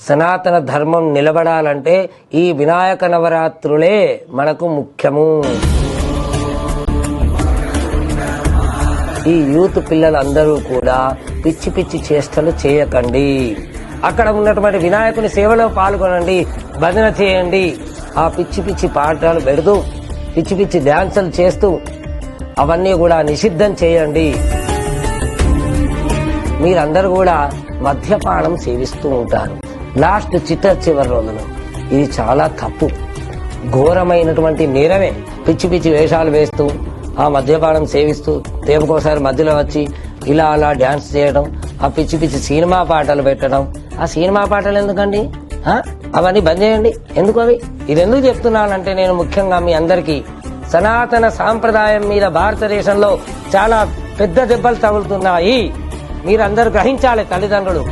సనాతన ధర్మం నిలబడాలంటే ఈ వినాయక నవరాత్రులే మనకు ముఖ్యము. ఈ యూత్ పిల్లలందరూ కూడా పిచ్చి పిచ్చి చేష్టలు చేయకండి. అక్కడ ఉన్నటువంటి వినాయకుని సేవలో పాల్గొనండి, భజన చేయండి. ఆ పిచ్చి పిచ్చి పాటలు పెడుతూ పిచ్చి పిచ్చి డ్యాన్సులు చేస్తూ అవన్నీ కూడా నిషిద్ధం చేయండి. మీరందరూ కూడా మద్యపానం సేవిస్తూ ఉంటారు లాస్ట్ చివరి రోజున. ఇది చాలా తప్పు, ఘోరమైనటువంటి నేరమే. పిచ్చి పిచ్చి వేషాలు వేస్తూ ఆ మద్యపానం సేవిస్తూ తేపుకోసారి మధ్యలో వచ్చి ఇలా అలా డ్యాన్స్ చేయడం, ఆ పిచ్చి పిచ్చి సినిమా పాటలు పెట్టడం. ఆ సినిమా పాటలు ఎందుకండి? అవన్నీ బంద్ చేయండి. ఎందుకు అవి? ఇది ఎందుకు చెప్తున్నానంటే నేను ముఖ్యంగా మీ అందరికీ సనాతన సాంప్రదాయం మీద భారతదేశంలో చాలా పెద్ద దెబ్బలు తగులుతున్నాయి. మీరందరూ గ్రహించాలి తల్లిదండ్రులు.